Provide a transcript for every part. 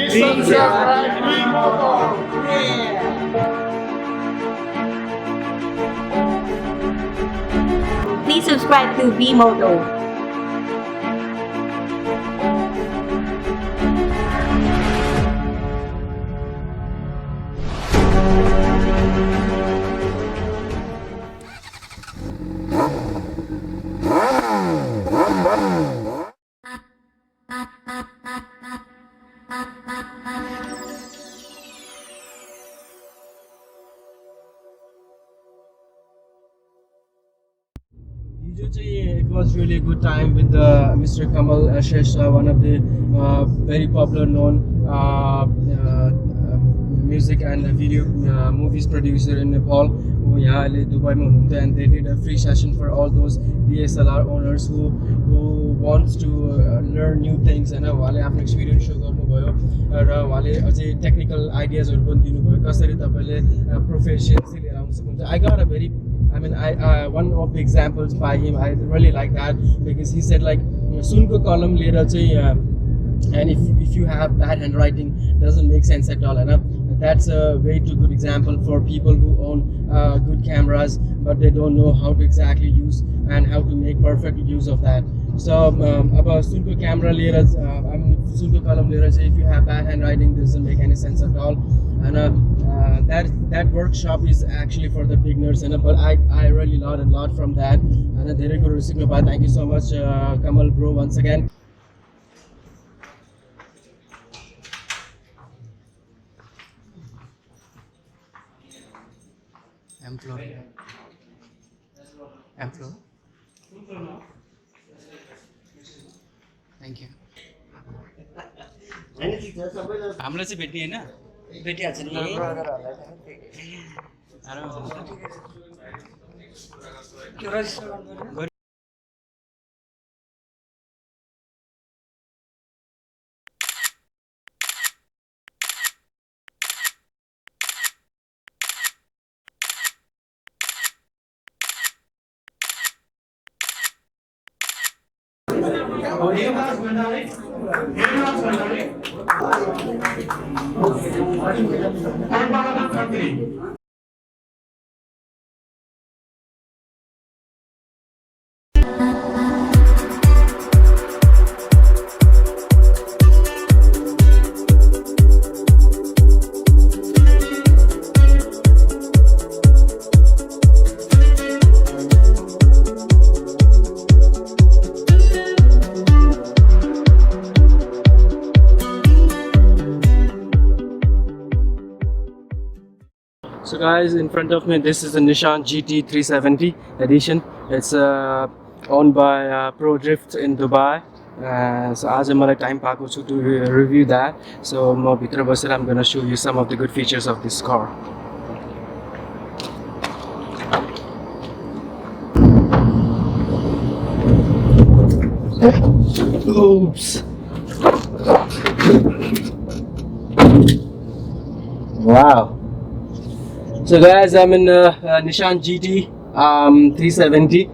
Subscribe Bmoto. Please subscribe to Bmoto. It was really a good time with Mr. Kamal Shrestha, one of the very popular known music and video movies producer in Nepal. And they did a free session for all those DSLR owners who wants to learn new things and उहाँले आफ्नो experience show गर्नुभयो र उहाँले अझै technical आइडियाजहरु पनि दिनुभयो कसरी तपाईले professionally लिएर आउन सक्नुहुन्छ. I mean, one of the examples by him, I really like that because he said like sunko column lera chai and if you have bad handwriting doesn't make sense at all, and that's a way too good example for people who own good cameras but they don't know how to exactly use and how to make perfect use of that. So about sunko camera lera sunko column lera chai if you have bad handwriting doesn't make any sense at all, and that workshop is actually for the beginners, but I really learned a lot from that, and धेरै कुरो सिक्नु पाएँ. Thank you so much Kamal bro once again. Thank you. हामीलाई चाहिँ भेट्ने हैन भेटिहाल्छ नि So guys, in front of me this is a Nissan GT 370 edition. It's owned by Pro Drift in Dubai. So आज मलाई time पाएको छु to review that. So म भित्र बसेर I'm gonna show you some of the good features of this car. Oops. Wow. So guys, I'm in Nissan GT 370.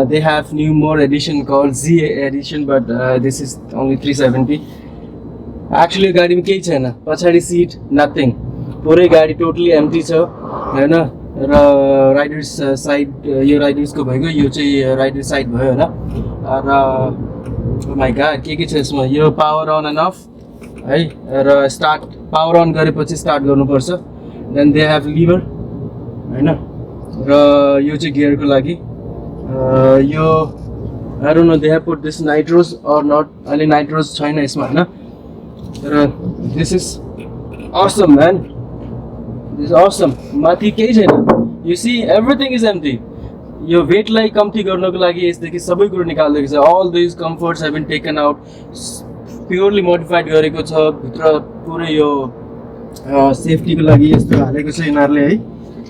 They have more edition called Z edition, but this is only 370. Actually, गाडी में केही छैन. पछाडी seat nothing. पुरै गाडी totally empty छ, हैन? र Riders side यो Riders को भएको यो चाहिँ राइडर साइड भयो हैन? र oh my god, के छ यसमा? यो पावर अन एन्ड अफ है र स्टार्ट पावर अन गरेपछि स्टार्ट गर्नुपर्छ. Then they have lever हैन र यो चाहिँ गियर को लागि यो I don't know they have put this nitros or not, अहिले nitros छैन यसमा हैन र this is awesome man, this is awesome. माथि केही छैन, you see everything is empty. यो वेट लाई कम्ती गर्नको लागि यसदेखि सबै कुरो निकाल्दै छ. All these comforts have been taken out, purely modified गरेको छ. भित्र पुरै यो सेफ्टी को लागि यस्तो हालेको छ यिनीहरुले है.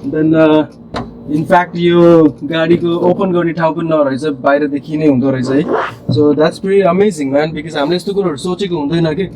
Then in fact यो गाडीको ओपन गर्ने ठाउँ पनि नरहेछ, बाहिर देखि नै हुँदो रहेछ है. So that's pretty amazing man, because हामीले यस्तो कुरोहरु सोचेको हुँदैन के.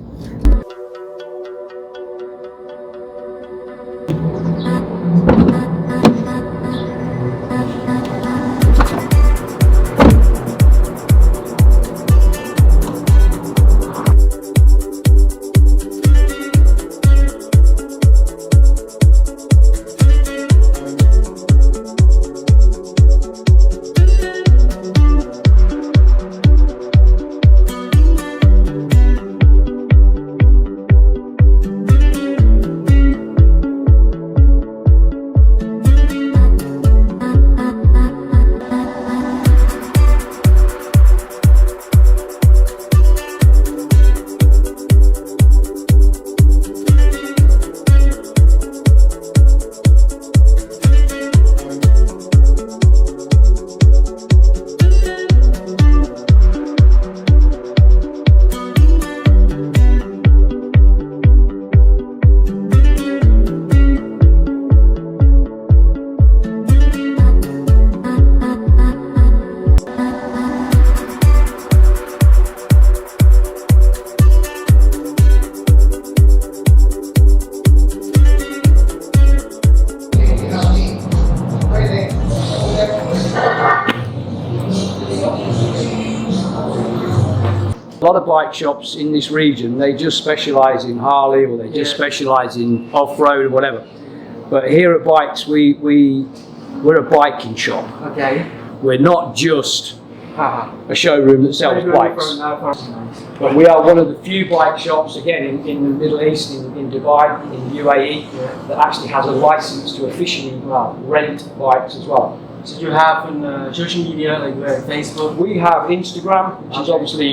bike shops in this region, they just specialise in Harley or they just specialise in off-road or whatever. But here at Bikes, we're a biking shop. Okay. We're not just a showroom that sells bikes. But we are one of the few bike shops, again, in the Middle East, in Dubai, in the UAE, that actually has a license to officially rent bikes as well. So you have on social media like Facebook? We have Instagram, which is obviously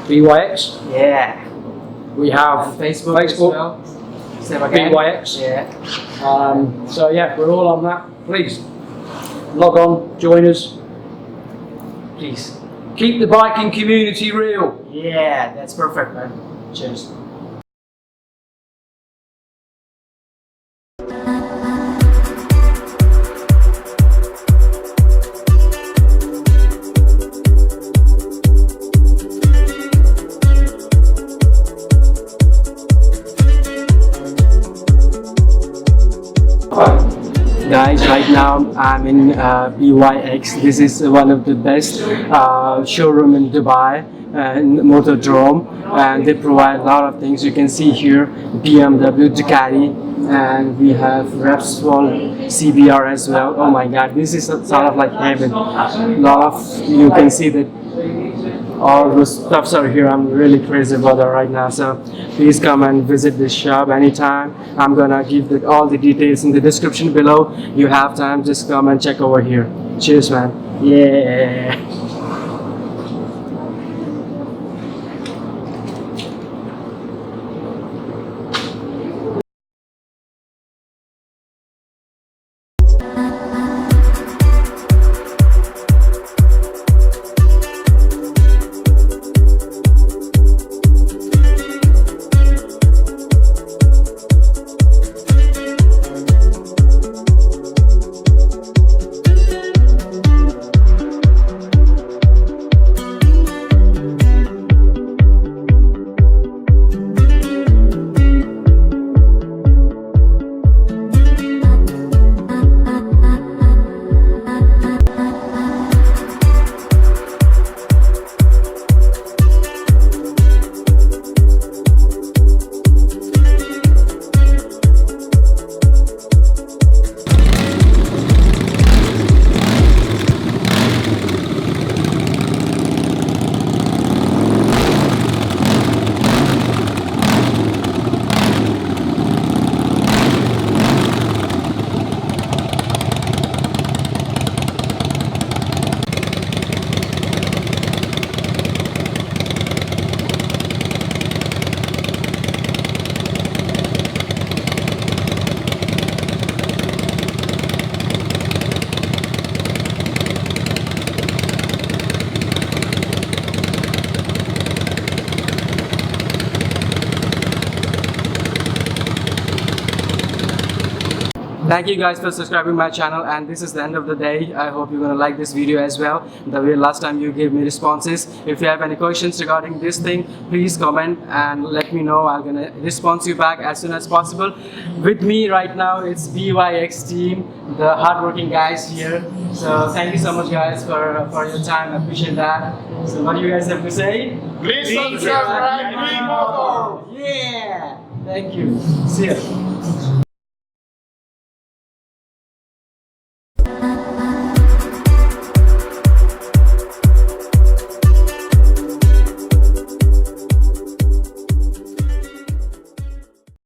BYX. Yeah. We have And Facebook as well. BYX. Yeah. So yeah, we're all on that. Please log on, join us. Please. Keep the biking community real. Yeah, that's perfect, man. Cheers. Guys, right now I'm in BYX. This is one of the best showroom in Dubai, in Autodrome, and they provide a lot of things. You can see here BMW, Ducati, and we have Repsol CBR as well. Oh my God, this is sort of like heaven. A lot of, you can see that all the stuffs are here. I'm really crazy about that right now, so please come and visit this shop anytime. I'm gonna give all the details in the description below. You have time, just come and check over here. Cheers, man. Yeah. Thank you guys for subscribing my channel, and this is the end of the day. I hope you're gonna like this video as well, the way last time you gave me responses. If you have any questions regarding this thing, please comment and let me know. I'm gonna respond to you back as soon as possible. With me right now it's BYX team, the hardworking guys here. So thank you so much guys for your time. I appreciate that. So what do you guys have to say? Please subscribe Bmoto. Yeah, thank you. See ya.